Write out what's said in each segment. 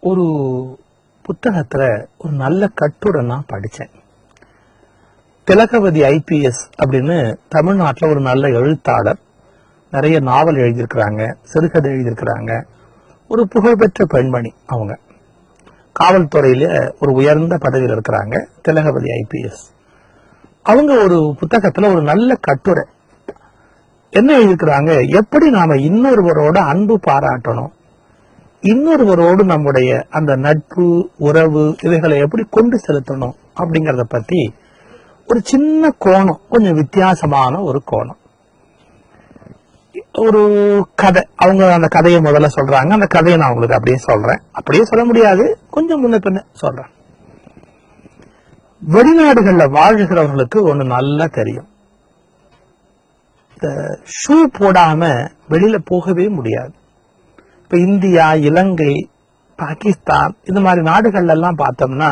ஒரு புத்தகத்துல ஒரு நல்ல கட்டுரை நான் படிச்சேன். திலகவதி IPS அப்படின்னு தமிழ்நாட்டில் ஒரு நல்ல எழுத்தாளர், நிறைய நாவல் எழுதியிருக்கிறாங்க, சிறுகதை எழுதியிருக்கிறாங்க. ஒரு புகழ்பெற்ற பெண்மணி. அவங்க காவல்துறையில ஒரு உயர்ந்த பதவியில் இருக்கிறாங்க, திலகவதி IPS. அவங்க ஒரு புத்தகத்துல ஒரு நல்ல கட்டுரை என்ன எழுதியிருக்கிறாங்க, எப்படி நாம இன்னொருவரோட அன்பு பாராட்டணும், இன்னொருவரோடு நம்முடைய அந்த நட்பு உறவு இவைகளை எப்படி கொண்டு செலுத்தணும் அப்படிங்கறத பத்தி ஒரு சின்ன கோணம், கொஞ்சம் வித்தியாசமான ஒரு கோணம். ஒரு கதை, அவங்க அந்த கதையை முதல்ல சொல்றாங்க. அந்த கதையை நான் உங்களுக்கு அப்படியே சொல்றேன். அப்படியே சொல்ல முடியாது, கொஞ்சம் முன்ன பின்ன சொல்றேன். வெளிநாடுகள்ல வாழ்கிறவர்களுக்கு ஒண்ணு நல்லா தெரியும், இந்த ஷூ போடாம வெளியில போகவே முடியாது. இப்ப இந்தியா, இலங்கை, பாகிஸ்தான் இந்த மாதிரி நாடுகள்ல எல்லாம் பார்த்தோம்னா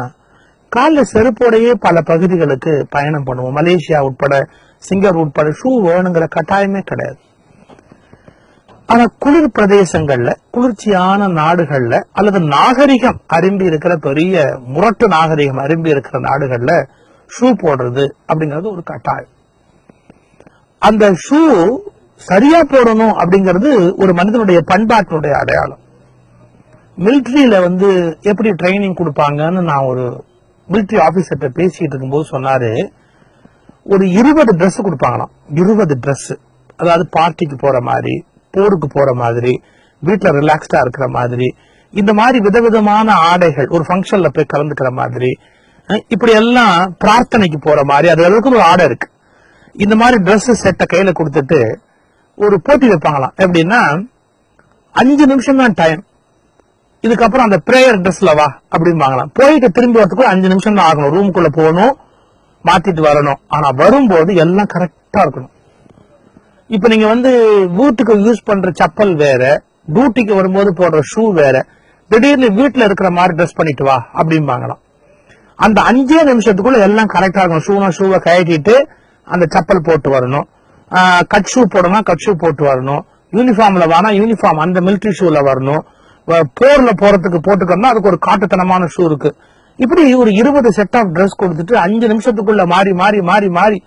காலில் செருப்போடையே பல பகுதிகளுக்கு பயணம் பண்ணுவோம். மலேசியா உட்பட, சிங்கப்பூர் உட்பட ஷூ வேணுங்கிற கட்டாயமே கிடையாது. ஆனா குளிர் பிரதேசங்கள்ல, குளிர்ச்சியான நாடுகள்ல, அல்லது நாகரிகம் அரும்பி இருக்கிற பெரிய முரட்டு நாகரிகம் அரும்பி இருக்கிற நாடுகள்ல ஷூ போடுறது அப்படிங்கிறது ஒரு கட்டாயம். அந்த ஷூ சரியா போடணும் அப்படிங்கிறது ஒரு மனிதனுடைய பண்பாட்டினுடைய அடையாளம். மிலிட்டரியில எப்படி ட்ரைனிங் கொடுப்பாங்கன்னு நான் ஒரு மிலிட்டரி ஆபீசர்கிட்ட பேசிட்டு இருக்கும்போது சொன்னாரு, ஒரு 20 ட்ரெஸ் கொடுப்பாங்களாம். 20 ட்ரெஸ், அதாவது பார்ட்டிக்கு போற மாதிரி, போருக்கு போற மாதிரி, வீட்டுல ரிலாக்ஸ்டா இருக்கிற மாதிரி, இந்த மாதிரி விதவிதமான ஆடைகள், ஒரு ஃபங்க்ஷன்ல போய் கலந்துக்கிற மாதிரி, இப்படி எல்லாம் பிரார்த்தனைக்கு போற மாதிரி, அது அளவுக்கு ஒரு ஆடை இருக்கு. இந்த மாதிரி ட்ரெஸ் செட்டை கையில கொடுத்துட்டு ஒரு போட்டி வைப்பாங்களாம். எப்படின்னா 5 நிமிஷம் தான் டைம், இதுக்கப்புறம் அந்த பிரேயர் ட்ரெஸ்ல வா அப்படின்பாங்களாம். போயிட்டு திரும்பி வரதுக்கு 5 நிமிஷம் தான் ஆகணும். ரூமுக்குள்ள போகணும், மாத்திட்டு வரணும். ஆனா வரும்போது எல்லாம் கரெக்டா இருக்கணும். இப்ப நீங்க வீட்டுக்கு யூஸ் பண்ற செப்பல் வேற, டியூட்டிக்கு வரும்போது போடுற ஷூ வேற, திடீர்னு வீட்டுல இருக்கிற மாதிரி ட்ரெஸ் பண்ணிட்டு வா அப்படின்பாங்களாம். அந்த 5 நிமிஷத்துக்குள்ள எல்லாம் கரெக்டா இருக்கணும். ஷூவை கழட்டிட்டு அந்த செப்பல் போட்டு வரணும். கட் ஷூ போடணும், கட் ஷூ போட்டு வரணும். யூனிஃபார்ம்ல வானா யூனிஃபார்ம் அந்த மிலிட்டரி ஷூல வரணும். போர்ல போறதுக்கு போட்டுக்கணும், அதுக்கு ஒரு காட்டுத்தனமான ஷூ இருக்கு. இப்படி ஒரு 20 செட் ஆஃப் ட்ரெஸ் கொடுத்துட்டு 5 நிமிஷத்துக்குள்ள மாறி மாறி மாறி மாறி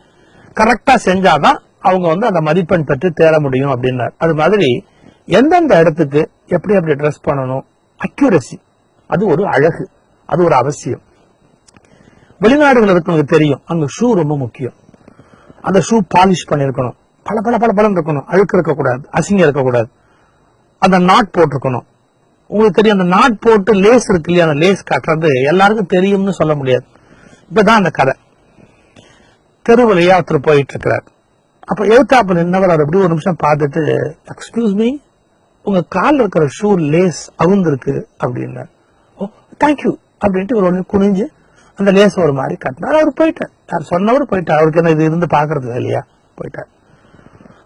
கரெக்டா செஞ்சாதான் அவங்க அந்த மதிப்பெண் பெற்று தேர முடியும் அப்படின்னாரு. அது மாதிரி எந்தெந்த இடத்துக்கு எப்படி எப்படி ட்ரெஸ் பண்ணணும், அக்யூரசி, அது ஒரு அழகு, அது ஒரு அவசியம். வெளிநாடுகள் இருக்கவங்களுக்கு தெரியும், அங்க ஷூ ரொம்ப முக்கியம். அந்த ஷூ பாலிஷ் பண்ணிருக்கணும், பல பல பல பலம் இருக்கணும், அழுக்கு இருக்கக்கூடாது, அசிங்கம் இருக்கக்கூடாது. அந்த நாட் போட்டிருக்கணும். உங்களுக்கு தெரியும், அந்த நாட் போட்டு லேஸ் இருக்கு இல்லையா, அந்த லேஸ் கட்டுறது எல்லாருக்கும் தெரியும்னு சொல்ல முடியாது. இப்பதான் அந்த கதை. தெருவழியா ஒருத்தர் போயிட்டு இருக்கிறார். அப்ப எழுத்தாப்பு நின்னவர் அவர் எப்படி ஒரு நிமிஷம் பார்த்துட்டு, எக்ஸ்கியூஸ் மீ, உங்க காலில் இருக்கிற ஷூ லேஸ் அவுந்திருக்கு அப்படின்னார். ஓ தேங்க்யூ அப்படின்ட்டு ஒரு குனிஞ்சு அந்த லேஸ் ஒரு மாதிரி கட்டினார். அவர் போயிட்டார். யார் சொன்னவர் போயிட்டார். அவருக்கு என்ன இது இருந்து பாக்குறது இல்லையா, போயிட்டார்.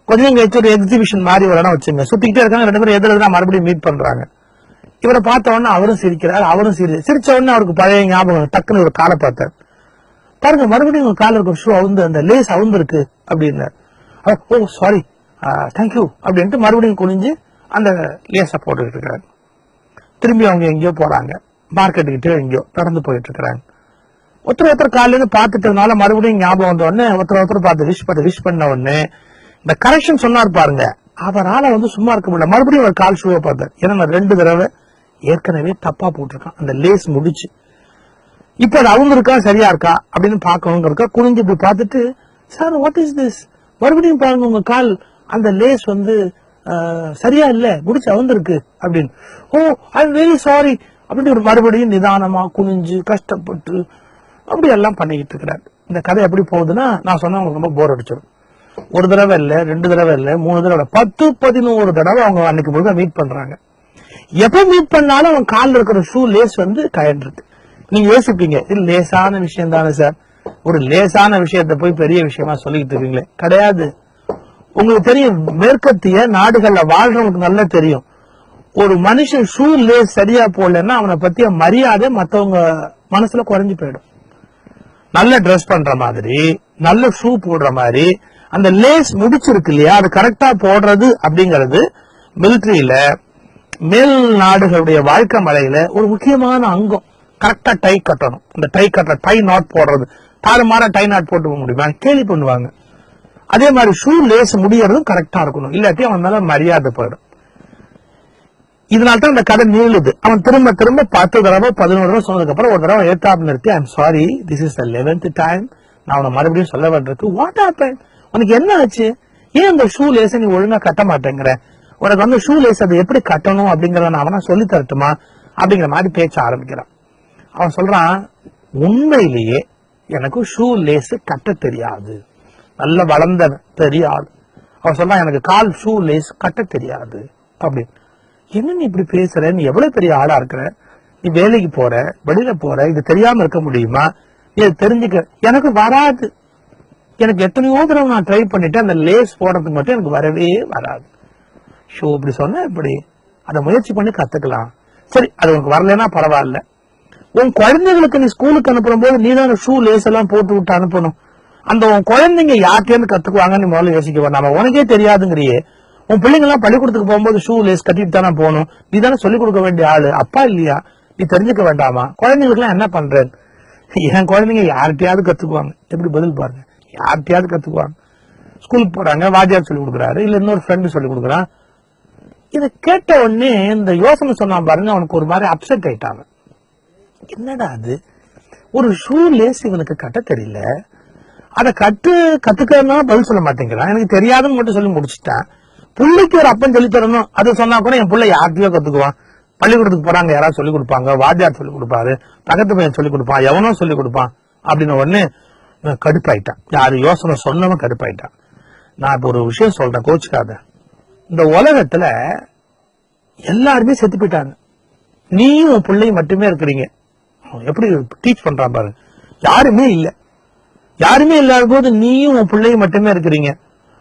கொஞ்சம் கழிச்சு ஒரு எக்ஸிபிஷன் மாதிரி ஒரு இடம் வச்சுங்க, சுத்திக்கிட்டே இருக்காங்க. 2 பேரும் எதிர மறுபடியும் மீட் பண்றாங்க. இவரை பார்த்த உடனே அவரும் சிரிக்கிறார், அவரும் சிரிச்ச உடனே அவருக்கு பழைய ஞாபகம், டக்குன்னு ஒரு காலை பார்த்தார். பாருங்க, மறுபடியும் உங்க கால இருக்க ஷூ அந்த லேஸ் அவுந்திருக்கு அப்படின்னார். ஓ சாரி, தேங்க்யூ அப்படின்ட்டு மறுபடியும் குனிஞ்சு அந்த லேஸை போட்டுக்கிட்டு இருக்கிறாங்க. திரும்பி அவங்க எங்கேயோ போறாங்க, மார்க்கெட்டுக்கிட்டே எங்கேயோ நடந்து போயிட்டு இருக்கிறாங்க. ஒருத்தர் காலையில இருந்து பார்த்துட்டதுனால மறுபடியும் ஞாபகம் வந்த உடனே ஒருத்தர் பார்த்து விஷ் பண்ண உடனே இந்த கரெக்ஷன் சொன்னார் பாருங்க, அவரால் சும்மா இருக்க முடியல. மறுபடியும் ஒரு கால் ஷூவை பார்த்தார். ஏன்னா நான் 2 தடவை ஏற்கனவே தப்பா போட்டிருக்கான், அந்த லேஸ் முடிச்சு. இப்ப அது அவங்க இருக்கா சரியா இருக்கா அப்படின்னு பாக்கணுங்க. குனிஞ்சு இப்படி பார்த்துட்டு, சார் வாட் இஸ் திஸ், மறுபடியும் பாருங்க உங்க கால் அந்த லேஸ் சரியா இல்ல, முடிச்சு அவந்திருக்கு அப்படின்னு. ஓ ஐ எம் வெரி சாரி அப்படின்னு ஒரு மறுபடியும் நிதானமா குனிஞ்சு கஷ்டப்பட்டு அப்படி எல்லாம் பண்ணிக்கிட்டு இருக்கிறார். இந்த கதை எப்படி போகுதுன்னா, நான் சொன்ன உங்களுக்கு ரொம்ப போர் அடிச்சிடும். 1 தடவை இல்ல, 2 தடவை இல்ல, 3 தடவை, 10, 11 தடவை அவங்க அன்னைக்கு முழுக்க மீட் பண்றாங்க. எப்ப மீட் பண்ணாலும் அவன் காலில் இருக்கிற ஷூ லேஸ் கயன்றது. நீங்க யோசிப்பீங்க, இது லேசான விஷயம் தானே சார், ஒரு லேசான விஷயத்த போய் பெரிய விஷயமா சொல்லிக்கிட்டு இருக்கீங்களே. கிடையாது. உங்களுக்கு தெரியும், மேற்கத்திய நாடுகள்ல வாழ்றவங்களுக்கு நல்லா தெரியும், ஒரு மனுஷன் ஷூ லேஸ் சரியா போடலன்னா அவனை பத்திய மரியாதை மத்தவங்க மனசுல குறைஞ்சு போயிடும். நல்ல ட்ரெஸ் பண்ற மாதிரி, நல்ல ஷூ போடுற மாதிரி, அந்த லேஸ் முடிச்சிருக்கு இல்லையா, அது கரெக்டா போடுறது அப்படிங்கறது மிலிட்டரியில மேல் நாடுகளுடைய வாழ்க்கை முறையில ஒரு முக்கியமான அங்கம் கரெக்டா டை கட்டணும். இந்த டை கட்ட டை நாட் போடுறது, தாறுமாற டை நாட் போட்டு போக முடியுமா கேள்வி பண்ணுவாங்க. அதே மாதிரி ஷூ லேஸ் முடியறதும் கரெக்டா இருக்கணும், இல்லாட்டி அவன் மேல மரியாதை போயிடும். இதனால்தான் இந்த கதை நீளுது. அவன் திரும்ப திரும்ப 10 தடவை 11 தடவை சொன்னதுக்கு அப்புறம் ஒரு தடவை ஏத்தாப்பு நிறுத்தி, I am sorry, this is the 11th time, நான் அவனை மறுபடியும் சொல்ல வேண்டியிருக்கு. வாட் ஹேப்பன், உனக்கு என்ன ஆச்சு, ஏன் இந்த ஷூ லேஸை நீ ஒழுங்கா கட்ட மாட்டேங்கிற, உனக்கு வந்து ஷூ லேஸ் அது எப்படி கட்டணும் அப்படிங்கறத நான் அவனா சொல்லி தரட்டுமா அப்படிங்கிற மாதிரி பேச்ச ஆரம்பிக்கிறான். அவன் சொல்றான், உண்மையிலேயே எனக்கு ஷூ லேஸ் கட்ட தெரியாது, நல்ல வளர்ந்த தெரியாது. அவன் சொல்றான், எனக்கு கால் ஷூ லேஸ் கட்ட தெரியாது அப்படின்னு. என்ன நீ இப்படி பேசுற, நீ எவ்வளவு பெரிய ஆளா இருக்கிற, நீ வேலைக்கு போற, வெளியில போற, இது தெரியாம இருக்க முடியுமா, நீ தெரிஞ்சுக்க. எனக்கு வராது, எனக்கு எத்தனையோ தடவை நான் ட்ரை பண்ணிட்டு அந்த லேஸ் போடுறதுக்கு மட்டும் எனக்கு வரவே வராது. ஷோ இப்படி சொன்ன இப்படி அதை முயற்சி பண்ணி கத்துக்கலாம். சரி, அது உனக்கு வரலன்னா பரவாயில்ல. உன் குழந்தைகளுக்கு நீ ஸ்கூலுக்கு அனுப்பும் போது நீ தான் ஷூ லேஸ் எல்லாம் போட்டு விட்டு அனுப்பணும். அந்த உன் குழந்தைங்க யார்கிட்ட கத்துக்குவாங்கன்னு முதல்ல யோசிக்க வேண்டாம். உனக்கே தெரியாதுங்கிறியே, உன் பிள்ளைங்க எல்லாம் பள்ளிக்கூடத்துக்கு போகும்போது ஷூ லேஸ் கட்டிட்டு தானே போகணும், நீ தானே சொல்லிக் கொடுக்க வேண்டிய ஆளு, அப்பா இல்லையா, நீ தெரிஞ்சுக்க வேண்டாமா? குழந்தைங்களுக்கு எல்லாம் என்ன பண்றேன், என் குழந்தைங்க யார்கிட்டயாவது கத்துக்குவாங்க. எப்படி பதில் பாருங்க, யார்கிட்டயாவது கத்துக்குவாங்க. ஸ்கூலுக்கு போறாங்க, வாத்தியார் சொல்லி கொடுக்குறாரு, இல்ல இன்னொரு ஃப்ரெண்டு சொல்லி கொடுக்குறான். இதை கேட்ட உடனே இந்த யோசனை சொன்னான் பாருங்க, அவனுக்கு ஒரு மாதிரி அப்செட் ஆயிட்டாங்க. என்னடா அது, ஒரு ஷூ லேஸ் இவனுக்கு கட்ட தெரியல, அதை கத்துக்கிறதுனால பதில் சொல்ல மாட்டேங்கிறான், எனக்கு தெரியாதுன்னு மட்டும் சொல்லி முடிச்சுட்டான். பிள்ளைக்கு ஒரு அப்பன் சொல்லி தரணும், அதை சொன்னா கூட என் பிள்ளை யார்கிட்டயோ கத்துக்குவான். பள்ளிக்கூடத்துக்கு போறாங்க, யாராவது சொல்லிக் கொடுப்பாங்க, வாத்தியார் சொல்லிக் கொடுப்பாரு, பக்கத்து பையன் சொல்லிக் கொடுப்பான், எவனோ சொல்லிக் கொடுப்பான் அப்படின்னு உடனே கடுப்பாயிட்டான். யாரு யோசனை சொன்னவன் கடுப்பாயிட்டான். நான் இப்ப ஒரு விஷயம் சொல்றேன், கோச்சுக்காத. இந்த உலகத்துல எல்லாருமே செத்து போயிட்டாங்க, நீயும் உன் பிள்ளையும் மட்டுமே இருக்கிறீங்க. எப்படி டீச் பண்றான் பாரு, யாருமே இல்ல, யாருமே இல்லாத போது நீயும் உன் பிள்ளையும் மட்டுமே இருக்கிறீங்க.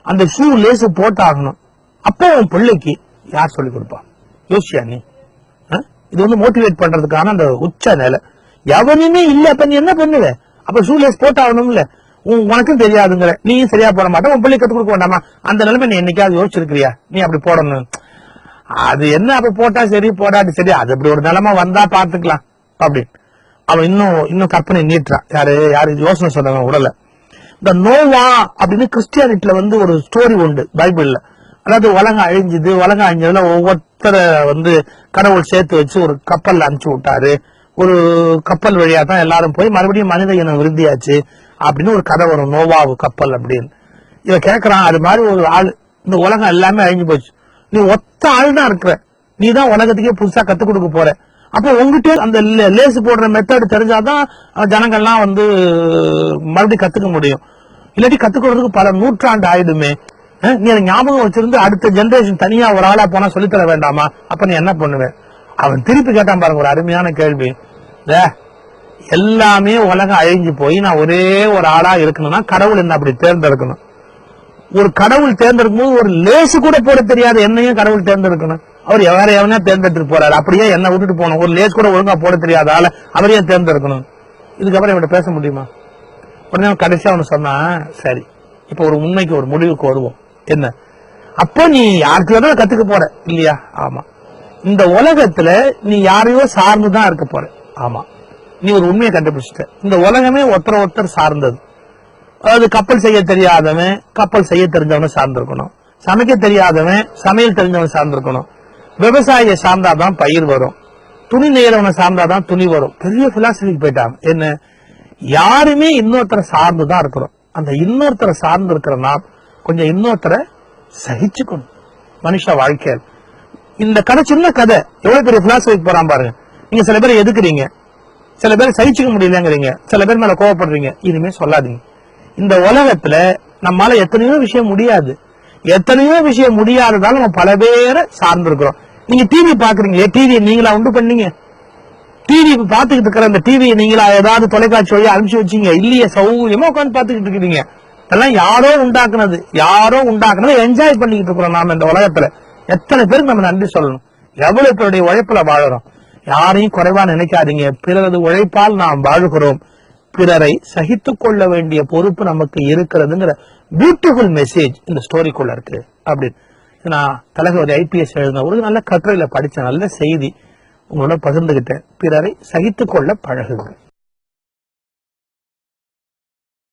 அந்த ஷூ லேஸ் போட்டாகணும். அப்போ உன் பிள்ளைக்கு யார் சொல்லிக் கொடுப்பா, யோசியா நீ? இது வந்து மோட்டிவேட் பண்றதுக்கான அந்த உச்ச நிலை. எவனுமே இல்ல, அப்ப நீ என்ன பண்ணுவ? அப்ப ஷூ லேஸ் போட்டாகணும்ல, உனக்கும் தெரியாதுங்கிற, நீயும் சரியா போட மாட்டேன், உன் பிள்ளை கத்துக் கொடுக்க வேண்டாமா? அந்த நிலைமை நீ என்னைக்காவது யோசிச்சிருக்கிறியா, நீ அப்படி போடணும்? அது என்ன, அப்ப போட்டா சரி போடாது சரி, அது அப்படி ஒரு நிலைமை வந்தா பாத்துக்கலாம் அப்படின்னு அவன் இன்னும் கற்பனை நீட்டுறான். யாரு யோசனை சொன்னவன் உடல. இந்த நோவா அப்படின்னு கிறிஸ்டியானிட்டில வந்து ஒரு ஸ்டோரி உண்டு பைபிள்ல. அதாவது உலகம் அழிஞ்சதுல ஒவ்வொருத்தரை வந்து கடவுள் சேர்த்து வச்சு ஒரு கப்பல் அனுப்பிச்சு விட்டாரு. ஒரு கப்பல் வழியா தான் எல்லாரும் போய் மறுபடியும் மனித இனம் விருந்தியாச்சு அப்படின்னு ஒரு கதை வரும், நோவாவு கப்பல் அப்படின்னு. இவன் கேக்குறான், அது மாதிரி ஒரு ஆள், இந்த உலகம் எல்லாமே அழிஞ்சு போச்சு, நீ ஒத்த ஆள் தான் இருக்கிற, நீ தான் உலகத்துக்கே புதுசா கத்துக் கொடுக்க போற. அப்ப உங்ககிட்ட அந்த லேசு போடுற மெத்தட் தெரிஞ்சாதான் ஜனங்கள்லாம் வந்து மறுபடியும் கத்துக்க முடியும். இல்லாட்டி கத்துக்கிறதுக்கு பல நூற்றாண்டு ஆயிடுமே. நீ அதை ஞாபகம் வச்சிருந்து அடுத்த ஜெனரேஷன் தனியா ஒரு ஆளா போனா சொல்லித்தர வேண்டாமா? அப்ப நீ என்ன பண்ணுவேன்? அவன் திருப்பி கேட்டான் பாருங்க, ஒரு அருமையான கேள்வி. எல்லாமே உலகம் அழிஞ்சு போய் நான் ஒரே ஒரு ஆளா இருக்கணும்னா கடவுள் என்ன அப்படி தேர்ந்தெடுக்கணும்? ஒரு கடவுள் தேர்ந்தெடுக்கும் போது ஒரு லேசு கூட போட தெரியாது என்னையும் கடவுள் தேர்ந்தெடுக்கணும். அவர் எவனையா தேர்ந்தெடுத்து போறாரு, அப்படியே என்ன விட்டுட்டு போகணும்? ஒரு லேஸ் கூட ஒழுங்கா போட தெரியாத ஆள அவரையே தேர்ந்தெடுக்கணும். இதுக்கப்புறம் இவன் பேச முடியுமா? உடனே கடைசியா அவனு சொன்னா, சரி இப்ப ஒரு உண்மைக்கு ஒரு முடிவுக்கு வருவோம். என்ன? அப்ப நீ யாருக்கு வேணாலும் கத்துக்க போற இல்லையா? ஆமா. இந்த உலகத்துல நீ யாரையோ சார்ந்துதான் இருக்க போற. ஆமா, நீ ஒரு உண்மையை கண்டுபிடிச்சிட்ட. இந்த உலகமே ஒருத்தர் சார்ந்தது. அதாவது கப்பல் செய்ய தெரியாதவன் கப்பல் செய்ய தெரிஞ்சவன சார்ந்திருக்கணும், சமைக்க தெரியாதவன் சமையல் தெரிஞ்சவன் சார்ந்திருக்கணும், விவசாயியை சார்ந்தாதான் பயிர் வரும், துணி நெய்யறவனை சார்ந்தாதான் துணி வரும். பெரிய பிலாசபிக்கு போயிட்டாங்க. என்ன? யாருமே இன்னொருத்தரை சார்ந்துதான் இருக்கிறோம். அந்த இன்னொருத்தரை சார்ந்து இருக்கிற நாம் கொஞ்சம் இன்னொருத்தரை சகிச்சுக்கணும் மனுஷ வாழ்க்கையில். இந்த கதை சின்ன கதை, எவ்வளவு பெரிய பிலாசபிக்கு போறான் பாருங்க. நீங்க சில பேர் எதுக்குறீங்க, சில பேர் சகிச்சுக்க முடியலங்கிறீங்க, சில பேர் மேல கோவப்படுறீங்க. இனிமே சொல்லாதீங்க. இந்த உலகத்துல நம்மளால எத்தனையோ விஷயம் முடியாது, எத்தனையோ விஷயம் முடியாததால நம்ம பல பேரை சார்ந்திருக்கிறோம். நீங்க டிவி பாக்குறீங்களே, டிவியை நீங்களா உண்டு பண்ணீங்க? டிவி பாத்துக்கிட்டு இருக்கிற அந்த டிவியை நீங்களா ஏதாவது தொலைக்காட்சி வழியா அனுப்பிச்சு வச்சீங்க? இல்லையே, சௌகரியமா உட்காந்து பாத்துக்கிட்டு இருக்கிறீங்க. இதெல்லாம் யாரோ உண்டாக்குனதை என்ஜாய் பண்ணிக்கிட்டு இருக்கிறோம் நாம இந்த உலகத்துல. எத்தனை பேருக்கு நம்ம நன்றி சொல்லணும், எவ்வளவு பேருடைய உழைப்புல வாழறோம். யாரையும் குறைவா நினைக்காதீங்க. பிறரது உழைப்பால் நாம் வாழுகிறோம், பிறரை சகித்துக் கொள்ள வேண்டிய பொறுப்பு நமக்கு இருக்கிறதுங்கிற பியூட்டிஃபுல் மெசேஜ் இந்த ஸ்டோரிக்குள்ள இருக்கு. அப்படின்னு நான் தலைவர் IPS எழுதின ஒரு நல்ல கட்டுரையில படிச்ச நல்ல செய்தி உங்களோட பகிர்ந்துகிட்டேன். பிறரை சகித்துக் கொள்ள பழகுங்க.